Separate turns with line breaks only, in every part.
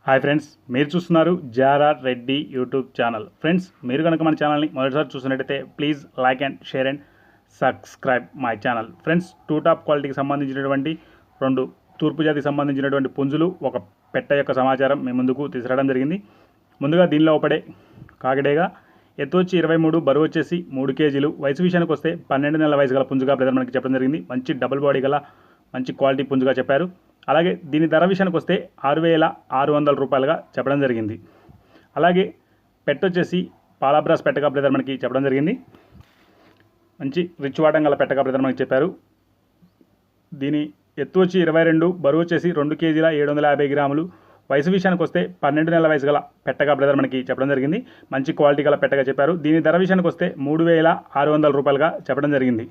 Hi friends, మీరు చూస్తున్నారు Zara Reddy YouTube channel. Friends, మీరు కనుక మన ఛానల్ని మొదటిసారి చూసినట్టయితే please like and share and subscribe my channel. Friends, two top క్వాలిటీకి సంబంధించినటువంటి రెండు తూర్పు జాతికి సంబంధించినటువంటి పుంజులు, ఒక పెట్ట యొక్క సమాచారం మీ ముందుకు తీసుకురావడం జరిగింది. ముందుగా దీనిలో ఒకడే కాకిడేగా, ఎత్తు వచ్చి 23, బరువు వచ్చేసి 3 కేజీలు. వయసు విషయానికి వస్తే 12 నెలల వయసు గల పుంజుగా బ్రదర్ మనకి చెప్పడం జరిగింది. మంచి డబుల్ బాడీ గల మంచి క్వాలిటీ పుంజుగా చెప్పారు. అలాగే దీని ధర విషయానికి వస్తే 6,600 రూపాయలుగా చెప్పడం జరిగింది. అలాగే పెట్ట వచ్చేసి పాలాబ్రాస్ పెట్టగా బ్రదర్ మనకి చెప్పడం జరిగింది. మంచి రిచ్ వాటం గల పెట్టగా బ్రదర్ మనకి చెప్పారు. దీని ఎత్తు వచ్చి 22, బరువు వచ్చేసి 2 కేజీల 750 గ్రాములు. వయసు విషయానికి వస్తే 12 నెలల వయసు గల పెట్టగా బ్రదర్ మనకి చెప్పడం జరిగింది. మంచి క్వాలిటీ గల పెట్టగా చెప్పారు. దీని ధర విషయానికి వస్తే 3,600 రూపాయలుగా చెప్పడం జరిగింది.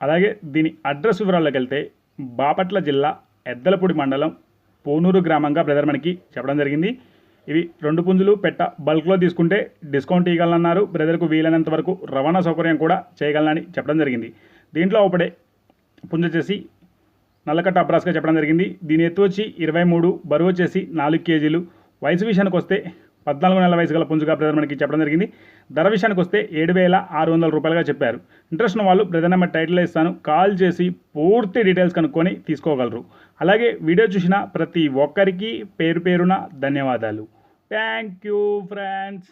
అలాగే దీని అడ్రస్ వివరాల్లోకి వెళ్తే బాపట్ల జిల్లా ఎద్దలపూడి మండలం పోనూరు గ్రామంగా బ్రదర్ మనకి చెప్పడం జరిగింది. ఇవి 2 పుంజులు పెట్ట బల్క్లో తీసుకుంటే డిస్కౌంట్ ఇవ్వాలన్నారు. బ్రదర్కు వీలైనంత వరకు రవాణా సౌకర్యం కూడా చేయగలనని చెప్పడం జరిగింది. దీంట్లో ఒకటే పుంజు వచ్చేసి నల్లకట్ట అబ్రాస్గా చెప్పడం జరిగింది. దీని ఎత్తు వచ్చి 23, బరువు వచ్చేసి 4 కేజీలు. వయసు విషయానికి వస్తే 14 నెలల వయసు గల పుంజుగా బ్రదర్ మనకి చెప్పడం జరిగింది. ధర విషయానికి వస్తే 7,600 రూపాయలుగా చెప్పారు. ఇంట్రెస్ట్ ఉన్న వాళ్ళు బ్రదర్ నెంబర్ టైటిల్లో ఇస్తాను, కాల్ చేసి పూర్తి డీటెయిల్స్ కనుక్కొని తీసుకోగలరు. అలాగే వీడియో చూసిన ప్రతి ఒక్కరికి పేరు పేరున ధన్యవాదాలు. Thank you friends.